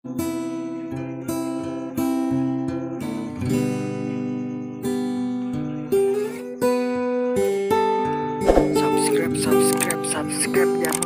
Subscribe, jangan lupa subscribe guys.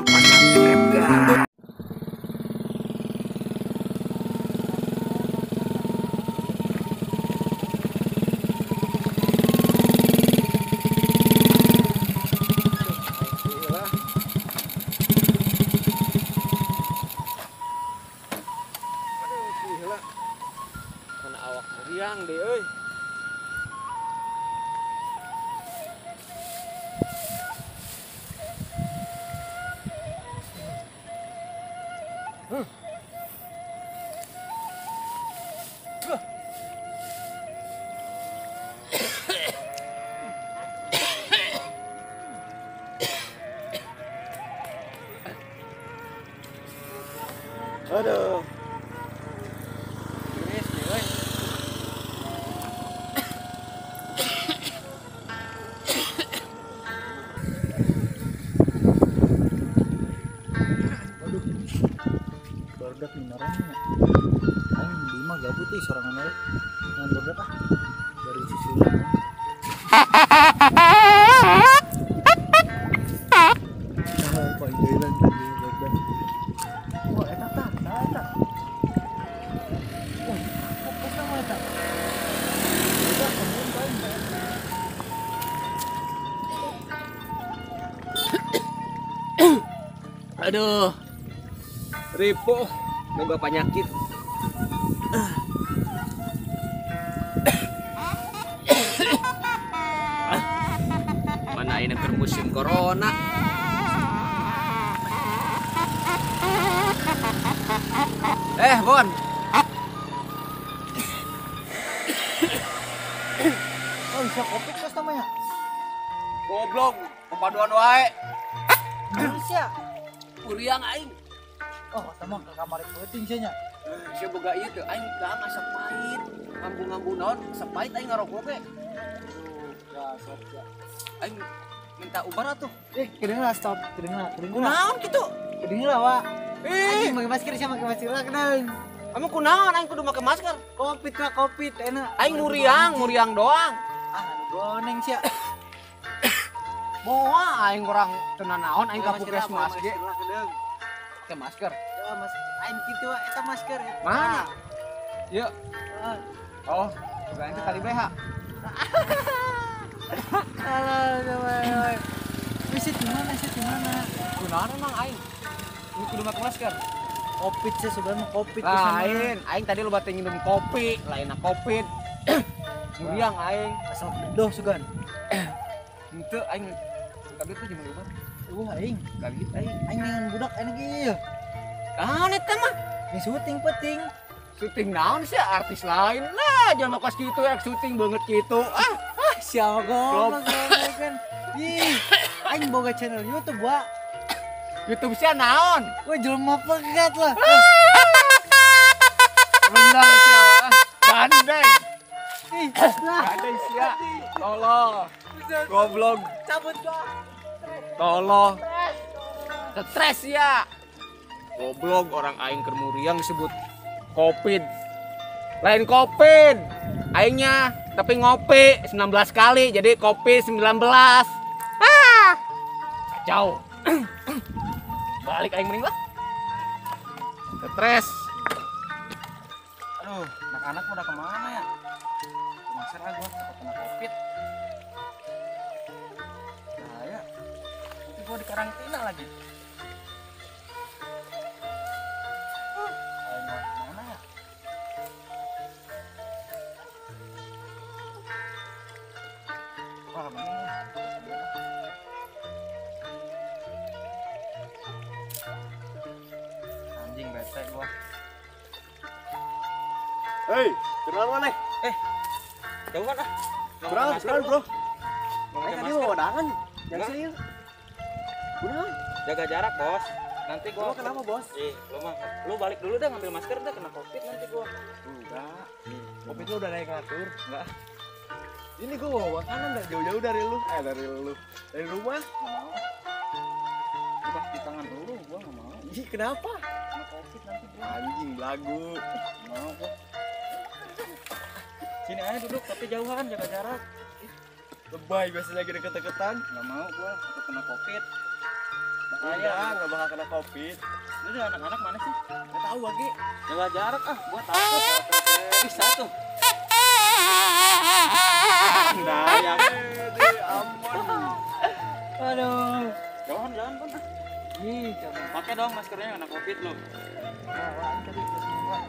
Kana awak meriang deh euy. Aduh. Ini sih, euy. Waduh, barudak 5 orang ya. Aing 5 gabut nih sorangan aja. Yang barudak dari susulan. Pak jalan tadi barudak. Wah, eta. Wah, fokus sama eta. Udah kemun bae. Aduh. Ripo, boga penyakit. Mana ini keur musim corona. Bon. Oh, bisa kopi kas namanya. Goblok, kepaduan wae. Bisa. Kuriang aing. Oh, sama ke kamar penting sih nya. Sia boga ieu teh aing da masak pahit. Ngambung-ngambung naon, sepahit aing ngarokok ge. Ya, sok ya. Aing minta ubar atuh. Kedengeran stop, kedengeran. Kunaon kitu? Kedengeran, Wak. Ih, Pakai masker sih, pakai masker lah kenal. kamu kunaon aing kudu make masker. Covid lah, Covid enak. Aing muriang doang. Ah, goneng sih. Moal aing kurang teu naon aing ka puskesmas ge. Pakai masker. Ya, Mas. Aing kitu eta masker. Mana? Yuk. Ah. Oh, bukan itu tadi BH. Halo, teman. Bisa di mana? Kunaon emang aing? Ini kudu make masker. Covid sih sebenarnya Covid Lain, aing tadi lu bate nginum kopi, lainna Covid. Muriang aing. asal bedoh sugan. Henteu aing kabeh tuh jeung ubar. Aing. Kabeh aing. Aing dengan budak enak ieu. Naon eta mah? Ini syuting penting. Syuting naon sih artis lain lah, jangan kos kitu ya syuting banget gitu. Siapa goblok kan. Ih, aing boga channel YouTube, Wak. YouTube sia naon? Wah, jelema pegat lah. Bener sia. Gandeng. Ih, Gandeng sia. Tolong. Goblok. cabut gua. Tolong. Stres ya. Goblok orang aing keur muriang disebut Covid. Lain Covid. Aingnya tapi ngopi 19 kali jadi kopi 19. Kacau. Balik aing mending lah. Stres. Aduh, anak-anak udah kemana ya? Masker lah gua takut kena Covid. Nah ya, nanti gua dikarantina lagi. Ayo, mana ya? Wah, begini. Anjing bete gua. Hei, kenal mana? Jauhan ah. Kenal, bro. Tadi mau wadangan. Yang serius. Beneran? Jaga jarak bos, nanti gua Kenapa, Bos? lu balik dulu dah ngambil masker dah kena covid nanti gua. Enggak. Covid lu udah naik ngatur. Enggak. Ini gua bawa makanan dah jauh-jauh dari lu. Dari rumah. pas di tangan dulu gua nggak mau. Ih, kenapa? Kena covid nanti gua. Anjing lagu. Mau gua. Sini aja duduk tapi jauhan jaga jarak. Lebay biasanya lagi deket-deketan. Nggak mau gua takut kena covid. Bahaya, nggak bakal kena covid. Ini anak-anak mana sih? Nggak tahu lagi. Jaga jarak ah, gua takut. Bisa tuh. Nah, ya aman. Aduh. Jauhan jangan kan. Ih, coba. Pakai dong maskernya kena covid lu. Tadi semua.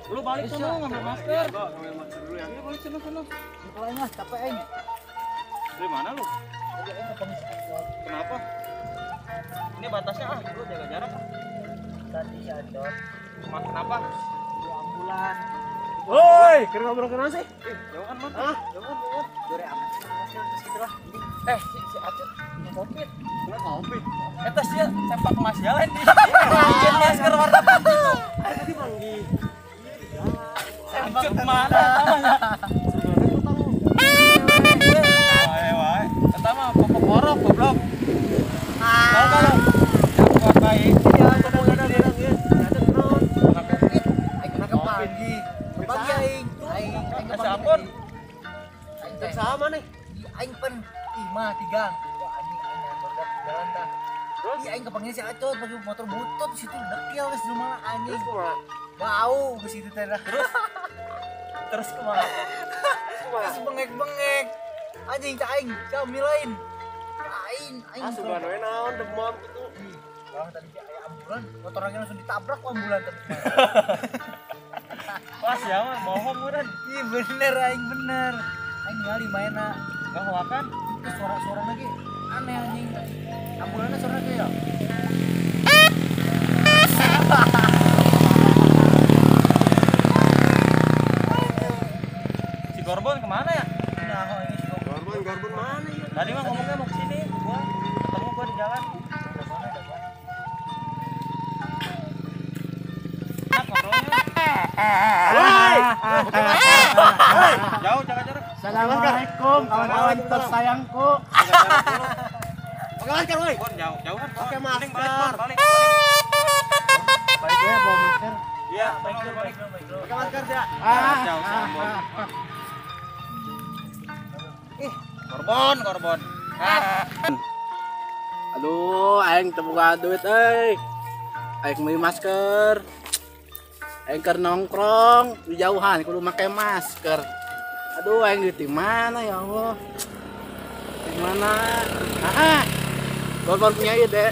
Lu balik Bisa, sana ngambil coba. masker. Gua ngambil masker dulu ya. Iya balik sana sana. Bukannya capek aing. Dari mana lu? Jadi aing ke pengisi aktor. Kenapa? Ini batasnya ah, lu jaga jarak. Tadi ada Mas kenapa? di ambulan. Woi, kira ngobrol kenapa sih? Jauhan man. Hah? Jauhan jauhan. Dore amat sih masih gitu lah. Si Acut punya covid. Kena covid. Eta sih sepak emas jalan nih. Bikin masker warna putih tuh. Tadi manggi. Acut mana namanya? Wae. Eta mah popok orok goblok. Tahu kan lu? Yang kuat baik. Ya, kadang-kadang ya. Ada kenaon. Kena covid. Aing kena kepagi. Kepagi aing. Aing Kasih ampun. Aing Dan sama nih. aing pen 5 tigang. Wah anjing aing berdak jalan dah. Terus? Iya aing kepanggil si Acot pakai motor butut di situ dekil geus di rumah anjing. Terus kumaha? Bau ke situ teh dah. Terus kemana? Terus bengek-bengek. Anjing cak aing, camilain. Aing. Sugan we naon demam gitu. Orang tadi aya ambulan, motornya langsung ditabrak ku ambulan tadi. Pas ya mah bohong udah. Iya bener aing bener. Aing ningali mainna. Enggak hoakan. Terus suara-suara lagi aneh anjing. Ambulannya suara kayak Si Gorbon kemana ya? nah kok ini sih kok. Garbon mana ya? Tadi mah ngomongnya mau kesini. Ketemu gua di jalan. Udah mana dah gua. Enak ngobrolnya. Woi! Jauh jaga jarak. Assalamualaikum kawan-kawan tersayangku. Pakai masker woi. Bon jauh jauhan. Pakai Balik, masker. balik. Balik ya bawa masker. Iya, Baik balik dulu, balik. baik dulu. Pakai masker ya. Jauh sama Bon. Gorbon. Aduh, aing teu boga duit euy. Aing beli masker. Aing keur nongkrong di jauhan kudu make masker. Aduh, aing duit di mana ya Allah? Di mana? Gorbon punya ide.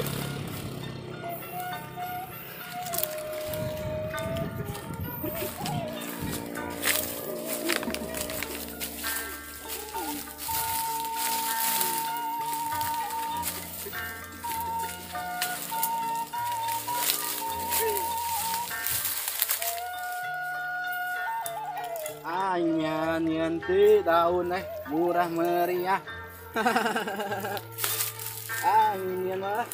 Nyan teh daun murah meriah. Nyan mah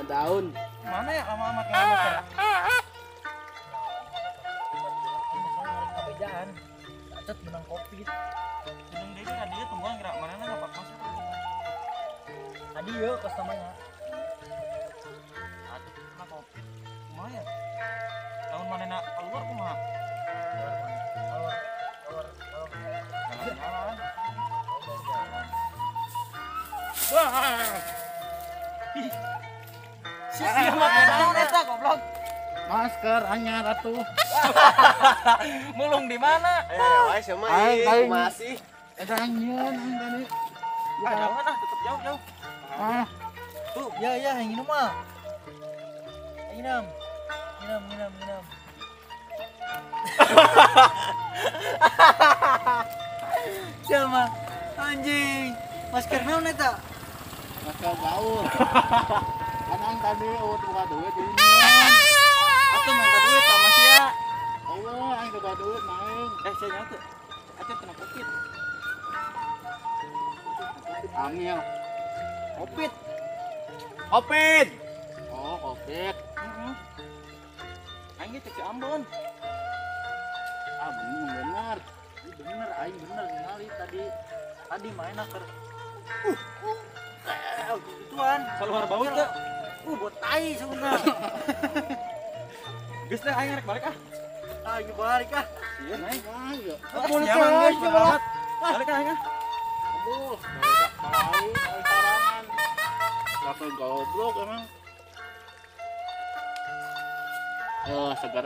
daun. Mana ya lama-lama kayak masker? Kabejaan. Acot menang Covid. Gunung deui ka dieu tungguan gerak mana enggak masuk. Tadi yo customernya. Aduh, kena covid. Kumaha ya? Tahun manehna keluar kumaha? Jalan-jalan. Wah. Sia mah naon eta goblok. Masker anyar atuh. Mulung di mana? Ayo, ayo sama Aing. masih. Eta anjeun aing tadi. Ah, jauhan ah, tetep jauh. Ah, Tuh, ya yang ini mah. Inam. Sama anjing. Masker naon eta? masker gaul. Kan aing tadi boga duit jadi Atuh minta duit sama sia. ayo aing boga duit main. Sia nyatu. Atuh kena covid. Amil. Covid. Covid. Oh, Covid. Heeh. Aing ge cek si Ambon. Ah, bener. Bener, aing bener ningali tadi. Tadi main aker. Ituan. Saluar bau teh. Buat tai sebenarnya. Geus teh aing rek balik ah. Ayo balik ah. Iya, naik. Ayo. Nyaman guys, banget. Balik ah aing ah. Aduh, badak balik, kali sarangan. Laku goblok emang. Segar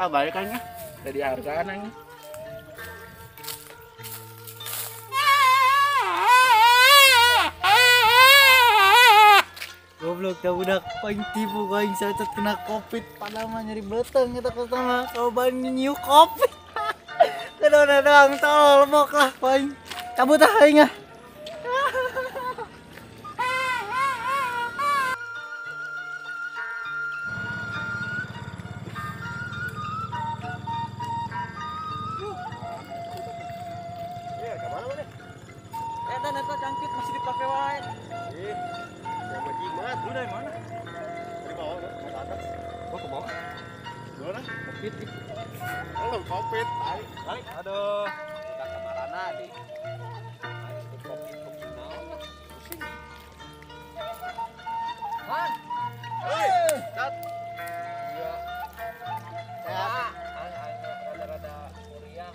balik kan ya. Jadi hargaan aing. Goblok dah budak paling tipu kau yang saya kena covid padahal mah nyari beteng kita pertama kau bani nyiu covid. Kadang-kadang tolol mok lah paling cabut ah aing ah. Eta jangkit masih dipakai wae. Coba jimat, lu dari mana? Dari bawah, ke atas. Gua ke bawah. Gimana? Covid gitu. Oh, Covid. Balik. Aduh. Udah kemarana di. Aing di covid naon lah. Pusing. Man. Hei, cat. Iya. Sehat. Aing rada-rada muriang.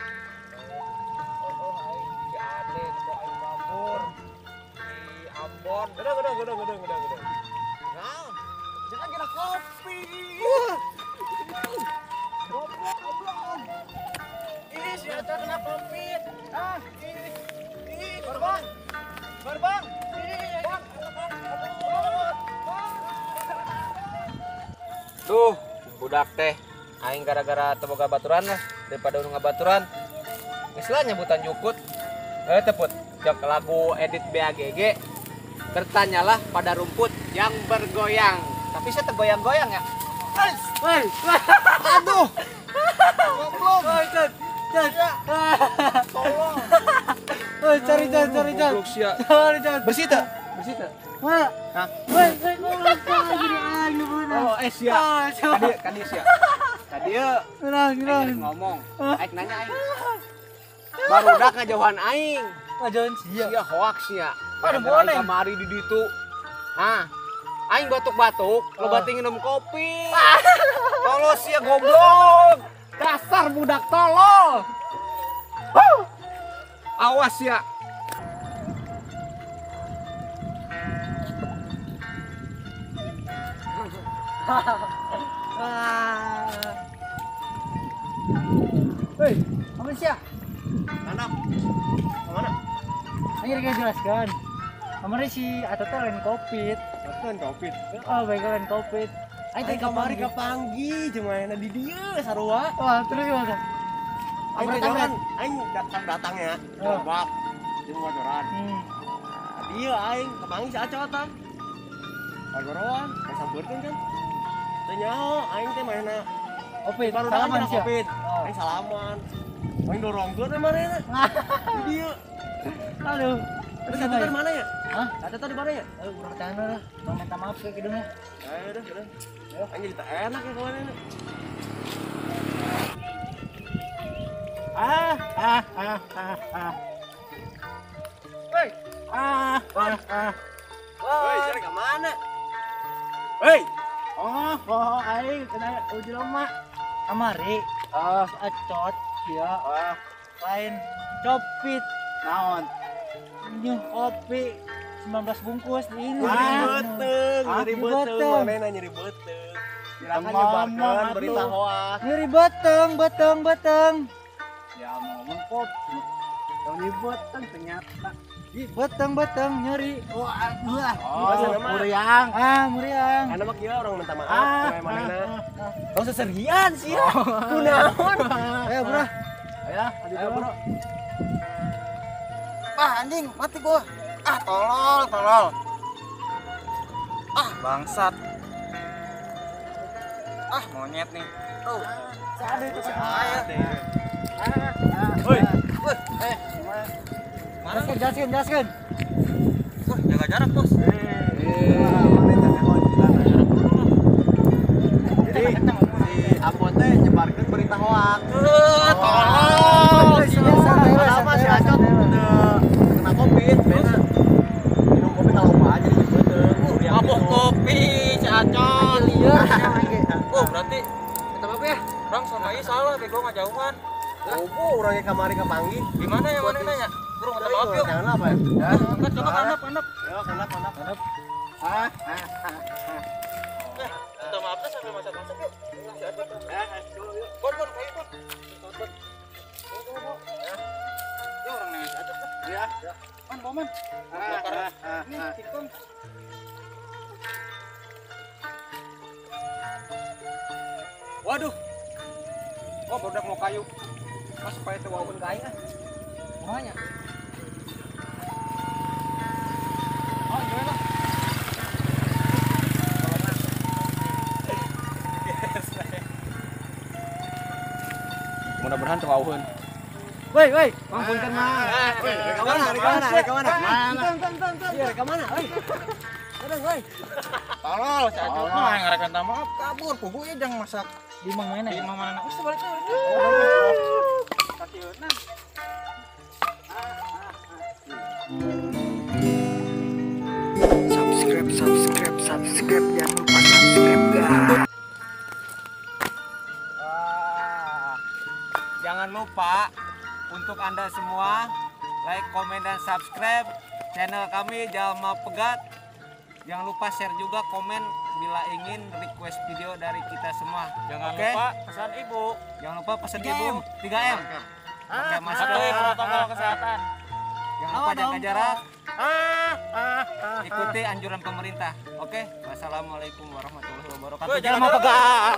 Aing si Ade kok aing babur. Di Ambon. Gedang. Nah, jangan kena kopi. Goblok. Ini si Aca kena covid. Ini korban. Tuh, budak teh. Aing gara-gara teboga baturan lah daripada nu ngabaturan. Geus nyebutan jukut. Teput, jok lagu edit BAGG. Bertanyalah pada rumput yang bergoyang. Tapi saya tergoyang-goyang ya. Woi. Aduh. Goblok. Woi, Chan. Tolong. Woi, cari Chan. Goblok sia. Cari Chan. Bersih tak? Wah. Woi, goblok jadi aing nu beunang. Oh, sia. Kadi sia. Tadi Girang. ngomong. Aing nanya aing. Barudak ngajauhan aing. Ngajaun sia. Sia hoax sia. Ada Gara-gara boneng. aing kamari di ditu. Hah. Aing batuk-batuk, loba ting minum kopi. Tolol sia goblok. Dasar budak tolol. Awas ya. Hei, apa sih? Anak. Kemana? Ayo kita jelaskan. Kemarin si Atata lain covid. Kan Covid. Oh, baik lain covid. Ayo Aing kamari kapanggi jeung di dieu sarua. Wah, terus gimana? Aing teh kan aing datang ya. Oh. Bak. Jeung bocoran. Dieu aing kapanggi si Acotan. Agoroan, sampeurkeun kan. Teu nyaho aing teh mana Covid, baru salaman sih. Covid. Oh. Aing salaman. Aing dorongkeun we marena. Di dieu. Aduh. Terus Atata di mana ya? Hah? Atata di mana ya? Urang tanda lah. Mau minta maaf ke kidungnya. Ayo udah. Aing jadi tak enak ya kawan ini. Hei. Woi, cari ke mana? Hei. Oh, aing kena uji loma. Kamari. Acot ya. Lain copit. Naon? Nyuh kopi 19 bungkus ini. Nyeri beteng, mana nyeri beteng. Silakan nyebarkan berita hoax. Nyeri beteng. Ya ngomong kopi. Yang beteng ternyata. Beteng nyeri. Wah. Muriang. Muriang. Karena mah kira orang minta maaf, kayak mana? Kau seserian sih ya. Kunaon? Ayo, Bro. Ayo, bro. Anjing, mati gua. Tolol. Bangsat. Monyet nih. Tuh. Ada itu. Woi, Jelaskan. jaga jarak, Bos. Jadi si Ambon teh nyebarkeun berita hoax. Tolol. Lama si Acot kena Covid, bena minum kopi kalau kopi, si Acon. Oh, berarti minta maaf ya. Orang sama Iya salah, bego ngajauhan. Oh, orangnya kamari kepanggil. Gimana yang mana nanya? Bro, minta maaf yuk. Jangan apa ya? Angkat, coba handap. Yo, kenap. Minta maafnya sampai masak-masak yuk. Si Acon. Bon, kayu bon. Ya orang nanya si Acon. Ya. Man. Ini tikung. Waduh. Oh, baru mau kayu. Mas supaya tewawun ka aing ah. Kumanya. Oh, gimana? Mudah-mudahan tewawun. Woi. Mampunkan mah. Reka mana? Iya, reka mana? Woi. Tolol, si Acun mah ngarek minta maaf kabur. Pugu ieu jang masak Di mang mana? di mana nak balik. Kakieuna. Subscribe jangan lupa subscribe guys. Jangan lupa untuk Anda semua like, komen, dan subscribe channel kami Jalma Pegat. Jangan lupa share juga, komen bila ingin request video dari kita semua. Jangan lupa pesan ibu. Jangan lupa pesan ibu 3M. Pakai masker, protokol kesehatan. Jangan lupa jaga jarak. Ikuti anjuran pemerintah. Oke, wassalamualaikum warahmatullahi wabarakatuh. Jalma Pegat.